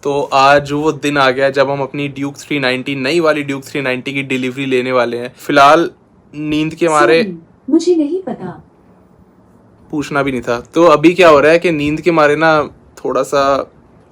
तो आज वो दिन आ गया जब हम अपनी ड्यूक 390 नई वाली ड्यूक 390 की डिलीवरी लेने वाले हैं। फिलहाल नींद के मारे मुझे नहीं पता, पूछना भी नहीं था। तो अभी क्या हो रहा है कि नींद के मारे ना थोड़ा सा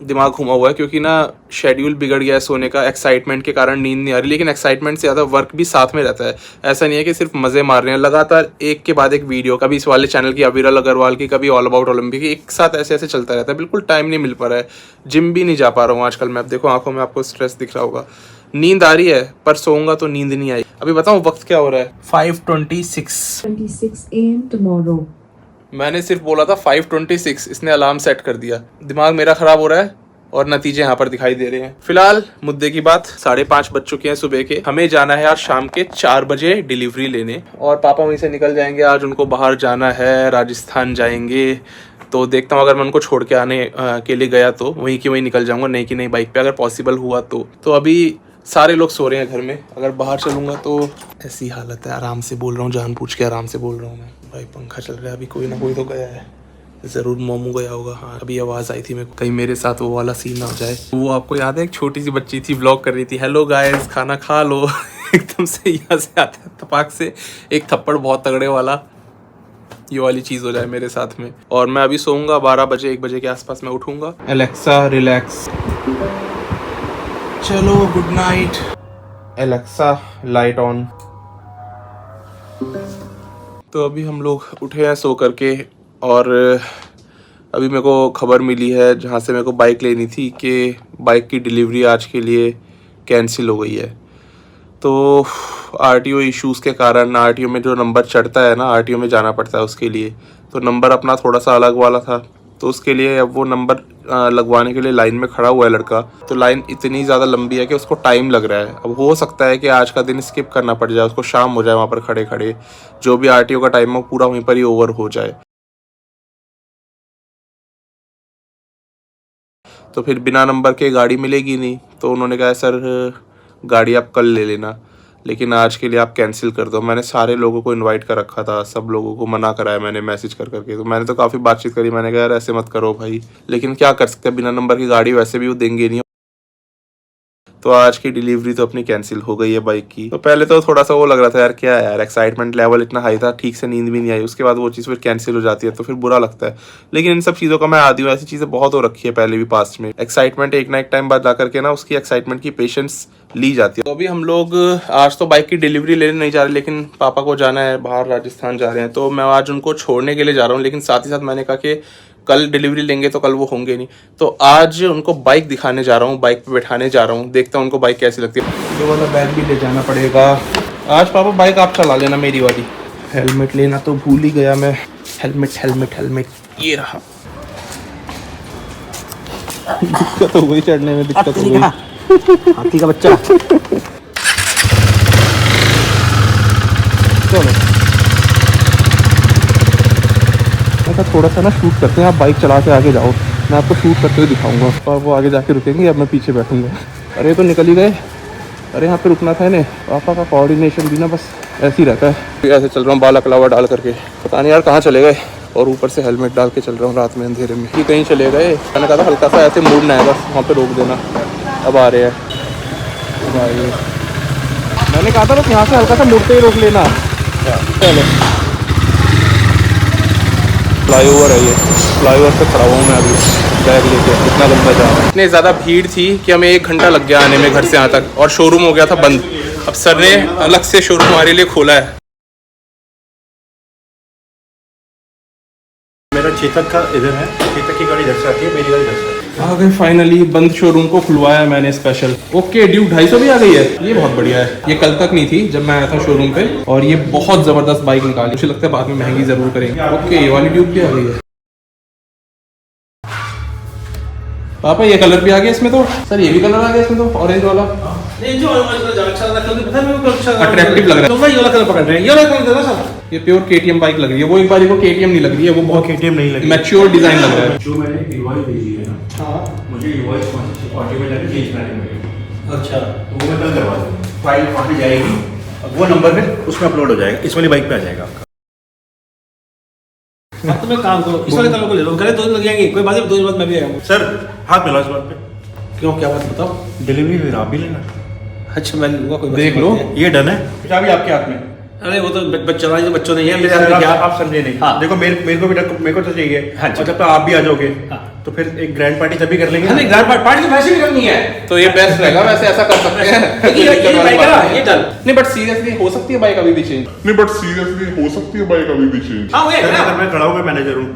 दिमाग घुमा हुआ है, क्योंकि ना शेड्यूल बिगड़ गया है सोने का। एक्साइटमेंट के कारण नींद नहीं आ रही, लेकिन एक्साइटमेंट से ज़्यादा वर्क भी साथ में रहता है। ऐसा नहीं है कि सिर्फ मज़े मार रहे हैं, लगातार एक के बाद एक वीडियो, कभी इस वाले चैनल की अविरल अग्रवाल की, कभी ऑल अबाउट ओलंपिक की, एक साथ ऐसे ऐसे चलता रहता है। बिल्कुल टाइम नहीं मिल पा रहा है, जिम भी नहीं जा पा रहा हूँ आजकल मैं। अब देखो आंखों में आपको स्ट्रेस दिख रहा होगा। नींद आ रही है पर सोऊंगा तो नींद नहीं आई। अभी बताऊँ वक्त क्या हो रहा है? 5:26 AM tomorrow। मैंने सिर्फ बोला था 5:26, इसने अलार्म सेट कर दिया। दिमाग मेरा खराब हो रहा है और नतीजे यहाँ पर दिखाई दे रहे हैं। फिलहाल मुद्दे की बात, 5:30 बज चुके हैं सुबह के। हमें जाना है आज शाम के 4 बजे डिलीवरी लेने, और पापा वहीं से निकल जाएंगे। आज उनको बाहर जाना है, राजस्थान जाएंगे। तो देखता हूँ अगर मैं उनको छोड़ के आने के लिए गया तो वहीं की वहीं निकल जाऊंगा, नहीं कि नहीं बाइक पे, अगर पॉसिबल हुआ तो अभी सारे लोग सो रहे हैं घर में। अगर बाहर चलूंगा तो ऐसी हालत है। आराम से बोल रहा हूँ, जान पूछ के आराम से बोल रहा हूँ मैं। भाई पंखा चल रहा है, अभी कोई ना कोई तो गया है, ज़रूर मोमू गया होगा। हाँ अभी आवाज़ आई थी मेरे को, कहीं मेरे साथ वो वाला सीन ना हो जाए। वो आपको याद है एक छोटी सी बच्ची थी, व्लॉग कर रही थी, हेलो गाइस खाना खा लो एकदम से यहाँ से आता है तपाक से एक थप्पड़ बहुत तगड़े वाला, ये वाली चीज़ हो जाए मेरे साथ में। और मैं अभी सोऊंगा 12 बजे 1 बजे के आसपास मैं उठूंगा। एलेक्सा रिलैक्स, चलो good night. Alexa light on. तो अभी हम लोग उठे हैं सो करके, और अभी मेरे को खबर मिली है जहाँ से मेरे को बाइक लेनी थी कि बाइक की डिलीवरी आज के लिए कैंसिल हो गई है। तो आरटीओ इश्यूज़ के कारण, आरटीओ में जो नंबर चढ़ता है ना, आरटीओ में जाना पड़ता है उसके लिए, तो नंबर अपना थोड़ा सा अलग वाला था। तो उसके लिए अब वो नंबर लगवाने के लिए लाइन में खड़ा हुआ है लड़का। तो लाइन इतनी ज़्यादा लंबी है कि उसको टाइम लग रहा है। अब हो सकता है कि आज का दिन स्किप करना पड़ जाए, उसको शाम हो जाए वहाँ पर खड़े खड़े, जो भी आरटीओ का टाइम है पूरा वहीं पर ही ओवर हो जाए। तो फिर बिना नंबर के गाड़ी मिलेगी नहीं। तो उन्होंने कहा सर गाड़ी आप कल ले लेना, लेकिन आज के लिए आप कैंसिल कर दो। मैंने सारे लोगों को इनवाइट कर रखा था, सब लोगों को मना कराया मैंने मैसेज कर करके। तो मैंने तो काफ़ी बातचीत करी, मैंने कहा यार ऐसे मत करो भाई, लेकिन क्या कर सकते हैं, बिना नंबर की गाड़ी वैसे भी वो देंगे नहीं। तो आज की डिलीवरी तो अपनी कैंसिल हो गई है बाइक की। तो पहले तो थोड़ा सा वो लग रहा था यार क्या है यार, एक्साइटमेंट लेवल इतना हाई था, ठीक से नींद भी नहीं आई। उसके बाद वो चीज़ फिर कैंसिल हो जाती है तो फिर बुरा लगता है। लेकिन इन सब चीज़ों का मैं आदी हूँ, ऐसी चीज़ें बहुत हो रखी है पहले भी पास्ट में। एक्साइटमेंट एक ना एक टाइम बाद जा करके ना उसकी एक्साइटमेंट की पेशेंस ली जाती है। तो अभी हम लोग आज तो बाइक की डिलीवरी लेने नहीं जा रहे, लेकिन पापा को जाना है बाहर, राजस्थान जा रहे हैं, तो मैं आज उनको छोड़ने के लिए जा रहा हूँ। लेकिन साथ ही साथ मैंने कहा कि कल डिलीवरी लेंगे तो कल वो होंगे नहीं, तो आज उनको बाइक दिखाने जा रहा हूँ, बाइक पे बैठाने जा रहा हूँ। देखता हूँ उनको बाइक कैसी लगती है। ये वाला बैग भी ले जाना पड़ेगा आज। पापा बाइक आप चला लेना मेरी वाली। हेलमेट लेना तो भूल ही गया मैं। हेलमेट हेलमेट हेलमेट ये रहा। दिक्कत हो गई चढ़ने में, दिक्कत हो गई। हाथी का बच्चा। चलो थोड़ा सा ना शूट करते हैं, आप बाइक चला के आगे जाओ, मैं आपको शूट करते हुए दिखाऊंगा, और वो आगे जाके रुकेंगे, अब मैं पीछे बैठूंगा। अरे तो निकल ही गए। अरे यहाँ पे रुकना था इन्हें। पापा का कोऑर्डिनेशन भी ना बस ऐसे ही रहता है। ऐसे चल रहा हूँ बाला कलावा डाल करके, पता नहीं यार कहाँ चले गए, और ऊपर से हेलमेट डाल के चल रहा हूँ रात में अंधेरे में। कि कहीं चले गए। मैंने कहा था हल्का सा ऐसे मूड ना है, बस वहाँ पर रोक देना। अब आ रहे हैं, अब आ रही है। मैंने कहा था बस यहाँ से हल्का सा मुड़ते ही रोक लेना। चलो फ्लाईओवर है ये, फ्लाईओवर पे खड़ा हुआ हूँ मैं अभी बैग लेके। इतना लंबा जा रहा है, इतनी ज़्यादा भीड़ थी कि हमें 1 घंटा लग गया आने में घर से यहाँ तक, और शोरूम हो गया था बंद। अब सर ने अलग से शोरूम हमारे लिए खोला है। मेरा चेतक का इधर है, चेतक की गाड़ी इधर से आती है, मेरी गाड़ी इधर से आती है। आ गए फाइनली, बंद शोरूम को खुलवाया मैंने स्पेशल। ओके ड्यूक 250 भी आ गई है, ये बहुत बढ़िया है। ये कल तक नहीं थी जब मैं आया था शोरूम पे, और ये बहुत ज़बरदस्त बाइक निकाली। मुझे लगता है बाद में महंगी ज़रूर करेंगे। ओके ये वाली ड्यूक भी आ गई है। पापा ये कलर भी आ गया इसमें तो। सर ये भी कलर आ गया इसमें तो, ऑरेंज वाला। नहीं जो अच्छा लगा पता है मेरे को, अच्छा अट्रैक्टिव लग रहा है। तो भाई ये वाला कलर पकड़ रहे हैं, ये वाला कलर देना सर। ये प्योर केटीएम बाइक लग रही है। वो एक बार को केटीएम नहीं लग रही है, वो बहुत केटीएम नहीं लगी, मैच्योर डिजाइन लग रहा है। जो मैंने इनवॉइस भेजी है ना, हाँ मुझे इनवॉइस ऑटोमेटिक जाके चेंज करने पड़ेगा। अच्छा तो वो मैं कल करवा दूँगा, फाइल वहाँ पे जाएगी, वो नंबर फिर उसमें अपलोड हो जाएगा, इस वाली बाइक पे आ जाएगा आपका। तो मैं काम करो, इस वाले कलर को ले लो, करे 2 दिन लग जाएंगे, कोई बात नहीं, 2 दिन बाद मैं भी आऊँगा। सर हाथ मिलाओ इस बात पे। क्यों, क्या बात बताओ? डिलीवरी फिर आप भी लेना। अच्छा मैं लूँगा, कोई देख लो, ये डन है। चाबी आपके हाथ में। अरे वो तो बच्चों नहीं, बच्चों नहीं है मेरे हाथ सर, में क्या। आप समझे नहीं। हाँ। देखो मेरे को तो चाहिए। हाँ जी। और जब तक आप भी आ जाओगे हाँ। तो फिर एक ग्रैंड पार्टी तभी कर लेंगे। नहीं, ग्रैंड पार्टी तो वैसे भी करनी है। तो ये बेस्ट रहेगा, वैसे ऐसा कर सकते हैं। ये बाइक है ना, ये डन। नहीं बट सीरियसली हो सकती है बाइक अभी भी चेंज। नहीं बट सीरियसली हो सकती है बाइक अभी भी चेंज। हाँ वो है सर, ना। अगर मैं खड़ा हुआ मैनेजर हूँ,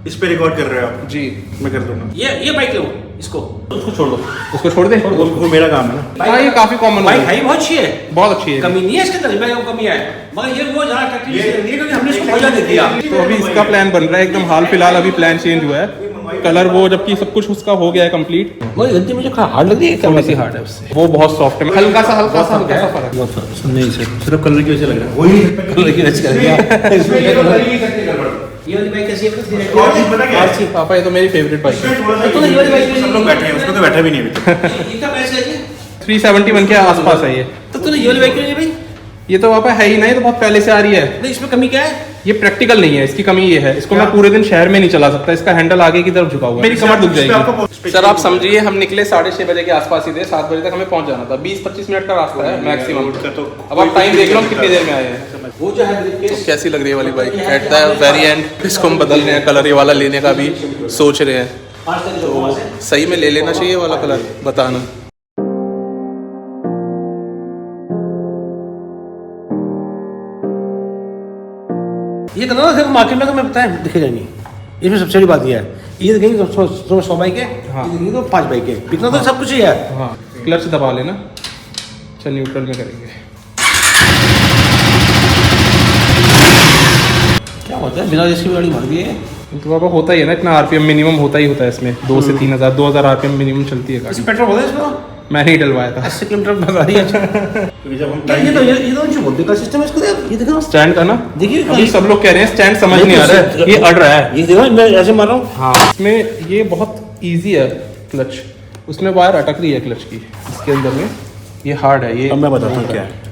इस पे रिकॉर्ड कर रहे हो आप, जी मैं कर दूंगा। ये बाइक लो इसको, उसको छोड़ दो, उसको छोड़ दे। वो मेरा काम है ना। हाँ ये काफी कॉमन बाइक है, बहुत अच्छी है, बहुत अच्छी है। कमी नहीं है इसके अंदर, मैं कमी है, मगर ये वो जहाँ टैक्सी है क्योंकि हमने इसको मजा दे दिया। तो अभी इसका प्लान बन रहा है एकदम हाल फिलहाल, अभी प्लान चेंज हुआ है। कलर वो जबकि सब कुछ उसका हो गया है कंप्लीट। मगर गलती मुझे हार्ड लग रही है, थोड़ी सी हार्ड है उससे, वो बहुत सॉफ्ट है। हल्का सा फर्क है। नहीं सर, सिर्फ कलर की वजह से लग रहा है। वही कलर की वजह से कर दिया। इसमें ये कलर ही करके गड़बड़। ये वाली बाइक कैसी है और चीज पता क्या है? पापा ये तो मेरी फेवरेट बाइक है। इसमें थोड़ा सा तो ये वाली बाइक सब लोग बैठे हैं, उसमें तो बैठा भी नहीं अभी तक। ये क्या प्राइस है ये? 371 के आसपास है ये। तो तूने ये वाली बाइक क्यों ली भाई? ये तो पापा है ही नहीं, तो बहुत पहले से आ रही है। नहीं इसमें कमी क्या है? ये प्रैक्टिकल नहीं है, इसकी कमी ये है, इसको मैं पूरे दिन शहर में नहीं चला सकता, इसका हैंडल आगे की तरफ झुका हुआ है, मेरी कमर दुख जाएगी। सर आप समझिए, हम निकले 6:30 बजे के आसपास ही थे, 7 बजे तक हमें पहुंच जाना था। 20-25 मिनट का रास्ता है मैक्सिमम। अब आप टाइम देख लो हम कितनी देर में आए हैं। वो जो है ब्रीफकेस, कैसी लग रही है वाली bike? At the very and इसको हम बदल रहे हैं, कलर ये वाला लेने का भी सोच रहे हैं। 5 तारीख को वहाँ से सही में ले लेना चाहिए वाला कलर, बताना। ये करना ना मार्केट में तो मैं बताया दिखेगा नहीं। इसमें सबसे बड़ी बात यह है, ये देखेंगे तो 100 बाइक है, हाँ। ये देखेंगे तो 5 बाइक है, बिकना तो सब कुछ ही है। हाँ क्लच दबा लेना। चल न्यूट्रल में करेंगे। क्या होता है, बिना रिस्क की गाड़ी मार दी है। तो पापा होता ही है ना, इतना आरपीएम मिनिमम होता ही होता है इसमें। 2 से 3000 2000 आरपीएम मिनिमम चलती है गाड़ी। पेट्रोल होता है इसमें? मैंने ही डलवाया था। 80 किलोमीटर बता रही है। क्योंकि जब हम ये तो जो बोलते का सिस्टम है इसको, ये देखो स्टैंड का ना, देखिए अभी सब लोग कह रहे हैं स्टैंड समझ नहीं आ रहा है, ये अड़ रहा है। ये देखो मैं ऐसे मार रहा हूँ। हाँ इसमें ये बहुत इजी है क्लच, उसमें वायर अटक रही है क्लच की, इसके अंदर में ये हार्ड है। ये अब मैं बताता हूँ क्या है।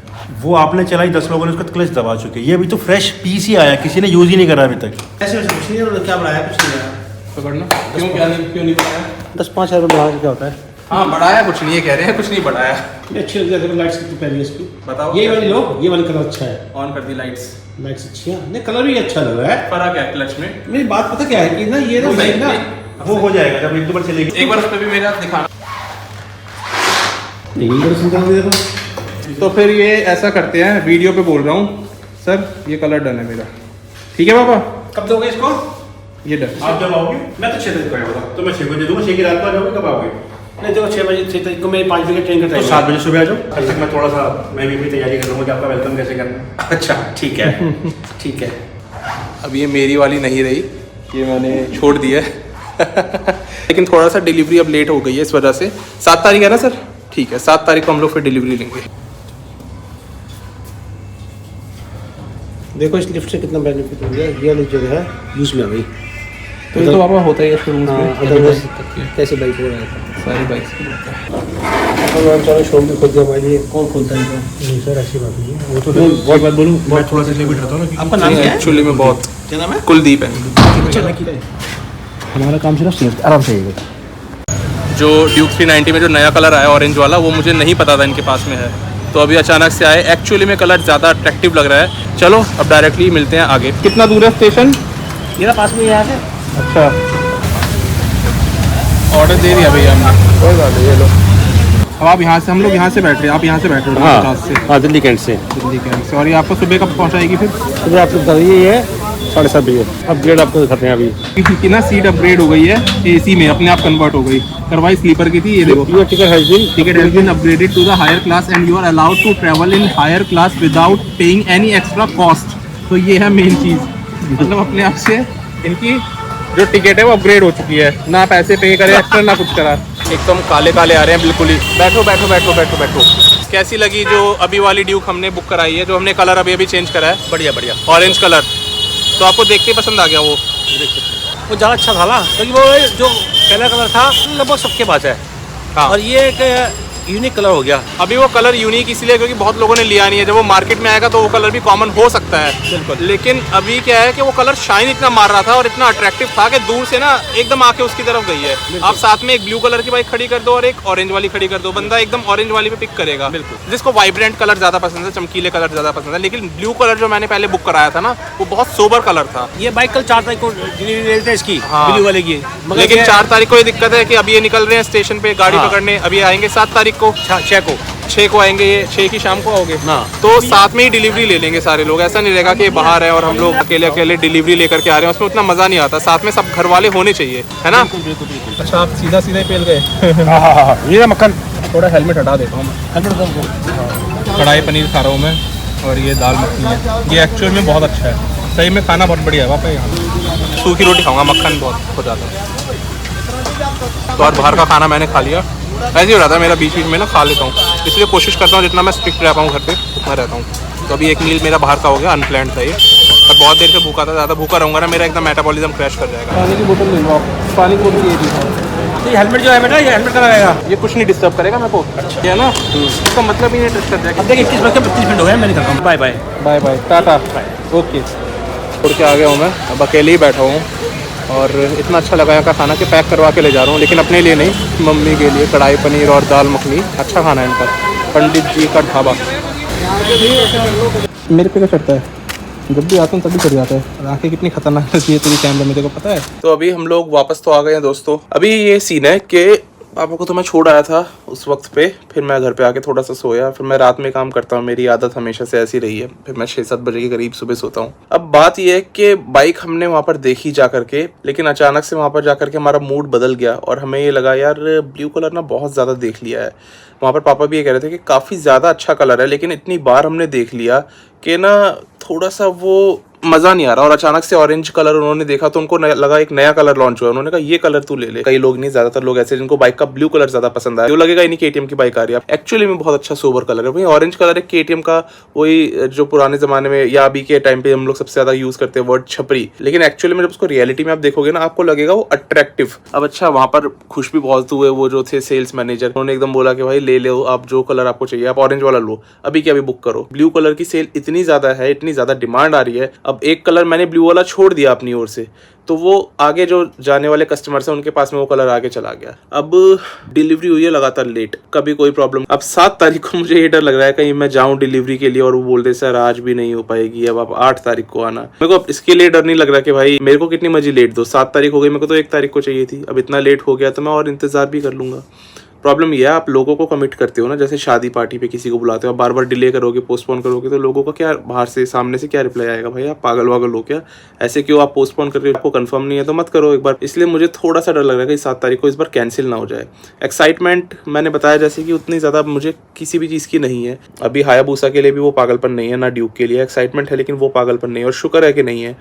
वो आपने चलाई, 10 लोगों ने उसका क्लच दबा चुके हैं। ये अभी तो फ्रेश पीस ही आया, किसी ने यूज ही नहीं करा अभी तक। ऐसे वैसे कुछ नहीं है, क्या बढ़ाया कुछ नहीं है। पकड़ना क्यों नहीं बढ़ाया? 10-5 हज़ार रुपये बढ़ा के क्या होता है? हाँ बढ़ाया कुछ नहीं, ये कह रहे हैं कुछ नहीं बढ़ाया। ये अच्छी लग रही है, लाइट्स कितनी प्यारी है इसकी। बताओ। ये वाली लो, ये वाला कलर अच्छा है, ऑन कर दी लाइट्स। लाइट्स अच्छी है, नहीं कलर भी अच्छा लग रहा है। फर्क है क्लच में। मेरी बात पता क्या है कि ना ये ना बाइक ना वो हो जाएगा जब 1-2 बार चलेगी। एक बार उस पर भी मेरा दिखाना। यही बड़ी सुंदर लग रहा है। तो फिर ये ऐसा करते हैं, वीडियो पे बोल रहा हूँ सर, ये कलर डन है मेरा। ठीक है पापा, कब दोगे इसको? ये डन। आप जब आओगे मैं तो 6 तारीख को आऊँगा। तो मैं 6 बजे दूंगा। 6 की रात को आ जाओगे, कब आओगे? नहीं देखो 6 बजे 6 तारीख को मेरी 5 बजे ट्रेन का तो टाइम 7 बजे सुबह आ जाओ। तब तक मैं थोड़ा सा मैं भी अपनी तैयारी कर लूँगा कि आपका वेलकम कैसे करना है। अच्छा ठीक है ठीक है। अब ये मेरी वाली नहीं रही, ये मैंने छोड़ दी है। लेकिन थोड़ा सा डिलीवरी अब लेट हो गई है इस वजह से। 7 तारीख है ना सर? ठीक है, 7 तारीख को हम लोग फिर डिलीवरी लेंगे। देखो इस लिफ्ट से कितना बेनिफिट हो गया, ये वाली जगह है यूज़ में आ गई। तो ये तो पापा होता ही है शुरू में, अदरवाइज कैसे बाइक हो रहा था? सारी बाइक्स की बात है। चलो शोरूम भी खोल दिया हमारे लिए, कौन खोलता है इनको? नहीं सर ऐसी बात नहीं है, वो तो बहुत बात बोलूँ, मैं थोड़ा सा इसलिए भी डरता हूँ ना। आपका नाम क्या है? एक्चुअली में बहुत क्या नाम है? कुलदीप है। हमारा काम सिर्फ सेफ आराम से होगा। जो ड्यूक 390 में जो नया कलर आया ऑरेंज वाला, वो मुझे नहीं पता था इनके पास में है, तो अभी अचानक से आए। एक्चुअली में कलर ज़्यादा अट्रैक्टिव लग रहा है। चलो अब डायरेक्टली मिलते हैं आगे। कितना दूर है स्टेशन? मेरा पास में यहाँ से अच्छा ऑर्डर दे दिया भैया हमने, कोई बात नहीं। ये लो, अब आप यहाँ से, हम लोग यहाँ से बैठ रहे हैं, आप यहाँ से बैठ रहे हो 50 से हाँ दिल्ली कैंट से। दिल्ली कैंट से। और ये आपको सुबह कब पहुँचाएगी फिर? सुबह आपको बता दीजिए ये 7:30 बजे अपग्रेड आपको दिखाते हैं अभी। कि ना सीट अपग्रेड हो गई है, एसी में अपने आप कन्वर्ट हो गई। करवाई स्लीपर की थी, ये देखो। Your ticket has been upgraded to the higher class and you are allowed to travel in higher class without paying any extra cost. तो ये है मेन चीज़, मतलब अपने आप से इनकी जो टिकट है वो अपग्रेड हो चुकी है, ना पैसे पे करे एक्स्ट्रा ना कुछ करा। एकदम काले काले आ रहे हैं बिल्कुल ही। बैठो बैठो बैठो बैठो बैठो। कैसी लगी जो अभी वाली ड्यूक हमने बुक कराई है, जो हमने कलर अभी अभी चेंज करा है? बढ़िया बढ़िया, ऑरेंज कलर। तो आपको देखते ही पसंद आ गया वो? वो ज़्यादा अच्छा था ना, क्योंकि वो जो पहला कलर था लगभग सबके पास है। हाँ। और ये एक यूनिक कलर हो गया। अभी वो कलर यूनिक इसलिए क्योंकि बहुत लोगों ने लिया नहीं है। जब वो मार्केट में आएगा तो वो कलर भी कॉमन हो सकता है, बिल्कुल। लेकिन अभी क्या है कि वो कलर शाइन इतना मार रहा था और इतना अट्रैक्टिव था कि दूर से ना एकदम आके उसकी तरफ गई है। आप साथ में एक ब्लू कलर की बाइक खड़ी कर दो और एक ऑरेंज वाली खड़ी कर दो, बंदा एकदम ऑरेंज वाली पे पिक करेगा। बिल्कुल। जिसको वाइब्रेंट कलर ज्यादा पसंद है, चमकीले कलर ज्यादा पसंद है। लेकिन ब्लू कलर जो मैंने पहले बुक कराया था ना, वो बहुत सोबर कलर था। ये बाइक कल 4 तारीख को डिलीवरी देते हैं इसकी, हाँ। ब्लू वाले की। लेकिन 4 तारीख को ये दिक्कत है कि अभी ये निकल रहे हैं स्टेशन पे गाड़ी हाँ। पकड़ने। अभी आएंगे 7 तारीख को, 6 को आएंगे। ये 6 की शाम को आओगे, हाँ। तो साथ में ही डिलीवरी ले लेंगे सारे लोग। ऐसा नहीं रहेगा कि बाहर है और हम लोग अकेले अकेले डिलीवरी लेकर के आ रहे हैं, उसमें उतना मजा नहीं आता। साथ में सब घर वाले होने चाहिए, है ना। अच्छा, आप सीधा सीधा ही पेल गए। ये मक्खन थोड़ा हेलमेट हटा देता हूँ मैं। कढ़ाई पनीर खा रहा हूँ मैं और ये दाल मखनी है। ये एक्चुअल में बहुत अच्छा है, सही में खाना बहुत बढ़िया है। वापस यहाँ सूखी रोटी खाऊंगा, मक्खन बहुत हो जाता है। तो और बाहर का खाना मैंने खा लिया। ऐसे ही हो रहा था मेरा, बीच बीच में ना खा लेता हूँ, इसलिए कोशिश करता हूँ जितना मैं स्ट्रिक्ट रह पाऊँ घर पे उतना रहता हूँ। तो अभी एक मील मेरा बाहर का हो गया, अनप्लान्ड था ये। और बहुत देर से भूखा था, ज़्यादा भूखा रहूँगा ना मेरा एकदम मेटाबॉलिज्म क्रैश कर जाएगा। पानी की बोतल ले लो, पानी की बोतल ये दी। ये हेलमेट जो है बेटा, ये हेलमेट का लगाएगा। ये कुछ नहीं डिस्टर्ब करेगा मेरे को, अच्छा है ना। इसका मतलब ही नहीं डिस्टर्ब जाएगा। अब देखिए 21 बज के 32 मिनट हो गए, मैं निकलता हूँ। Bye bye bye bye, tata, okay. छोड़ के आ गया हूँ मैं, अब अकेले ही बैठा हूँ और इतना अच्छा लगा यहाँ का खाना कि पैक करवा के ले जा रहा हूँ। लेकिन अपने लिए नहीं, मम्मी के लिए। कढ़ाई पनीर और दाल मखनी, अच्छा खाना है इनका, पंडित जी का ढाबा। मेरे पे क्या चढ़ता है, जब भी आता हूँ तभी चढ़ जाता है। आंखें कितनी खतरनाक लगती है तेरी कैमरे में, देखो पता है। तो अभी हम लोग वापस तो आ गए हैं दोस्तों। अभी ये सीन है कि पापा को तो मैं छोड़ आया था उस वक्त पे, फिर मैं घर पे आके थोड़ा सा सोया, फिर मैं रात में काम करता हूँ, मेरी आदत हमेशा से ऐसी रही है। फिर मैं 6-7 बजे के करीब सुबह सोता हूँ। अब बात यह है कि बाइक हमने वहाँ पर देखी जा करके, लेकिन अचानक से वहाँ पर जा करके हमारा मूड बदल गया और हमें ये लगा यार ब्लू कलर ना बहुत ज़्यादा देख लिया है। वहाँ पर पापा भी ये कह रहे थे कि काफ़ी ज़्यादा अच्छा कलर है, लेकिन इतनी बार हमने देख लिया कि ना थोड़ा सा वो मज़ा नहीं आ रहा। और अचानक से ऑरेंज कलर उन्होंने देखा तो उनको लगा एक नया कलर लॉन्च हुआ, उन्होंने कहा ये कलर तू ले ले। कई लोग नहीं, ज्यादातर लोग ऐसे जिनको बाइक का ब्लू कलर ज्यादा पसंद आया, तो लगेगा इन्हीं KTM की बाइक आ रही है। एक्चुअली में बहुत अच्छा सोबर कलर है भाई। ऑरेंज कलर है KTM का, वही जो पुराने जमाने में या अभी के टाइम पे हम लोग सबसे ज्यादा यूज करते हैं वर्ड छपरी। लेकिन एक्चुअली में जब उसको रियलिटी में आप देखोगे ना, आपको लगेगा वो अट्रैक्टिव। अब अच्छा, वहां पर खुश भी बहुत हुए वो जो थे सेल्स मैनेजर, उन्होंने एकदम बोला कि भाई ले लो आप जो कलर आपको चाहिए, आप ऑरेंज वाला लो, अभी क्या अभी बुक करो। ब्लू कलर की सेल इतनी ज्यादा है, इतनी ज्यादा डिमांड आ रही है। अब एक कलर मैंने ब्लू वाला छोड़ दिया अपनी ओर से, तो वो आगे जो जाने वाले कस्टमर्स हैं उनके पास में वो कलर आगे चला गया। अब डिलीवरी हुई है लगातार लेट, कभी कोई प्रॉब्लम। अब 7 तारीख को मुझे ये डर लग रहा है कहीं मैं जाऊं डिलीवरी के लिए और वो बोल दे सर आज भी नहीं हो पाएगी, अब आप 8 तारीख को आना। मेरे को इसके लिए डर नहीं लग रहा कि भाई मेरे को कितनी मर्जी लेट दो, 7 तारीख हो गई, मेरे को तो 1 तारीख को चाहिए थी। अब इतना लेट हो गया तो मैं और इंतजार भी कर लूंगा। प्रॉब्लम ये है, आप लोगों को कमिट करते हो ना, जैसे शादी पार्टी पे किसी को बुलाते हो, बार बार डिले करोगे, पोस्टपोन करोगे, तो लोगों का क्या बाहर से सामने से क्या रिप्लाई आएगा, भाई आप पागल वागल हो क्या, ऐसे क्यों आप पोस्टपोन कर रहे हो, आपको कंफर्म नहीं है तो मत करो एक बार। इसलिए मुझे थोड़ा सा डर लग रहा है कि 7 तारीख को इस बार कैंसिल ना हो जाए। एक्साइटमेंट मैंने बताया जैसे कि उतनी ज़्यादा मुझे किसी भी चीज़ की नहीं है। अभी हायाबुसा के लिए भी वो पागलपन नहीं है, ना ड्यूक के लिए एक्साइटमेंट है, लेकिन वो पागलपन नहीं है। और शुक्र है कि नहीं है।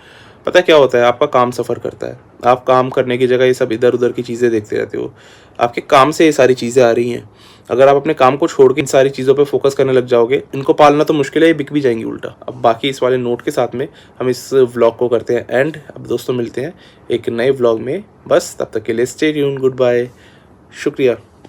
पता क्या होता है, आपका काम सफ़र करता है, आप काम करने की जगह ये सब इधर उधर की चीज़ें देखते रहते हो, आपके काम से ये सारी चीज़ें आ रही हैं। अगर आप अपने काम को छोड़ के इन सारी चीज़ों पे फोकस करने लग जाओगे, इनको पालना तो मुश्किल है, ये बिक भी जाएंगी उल्टा। अब बाकी इस वाले नोट के साथ में हम इस व्लॉग को करते हैं एंड। अब दोस्तों मिलते हैं एक नए व्लॉग में, बस तब तक के लिए स्टे ट्यून्ड, गुड बाय, शुक्रिया।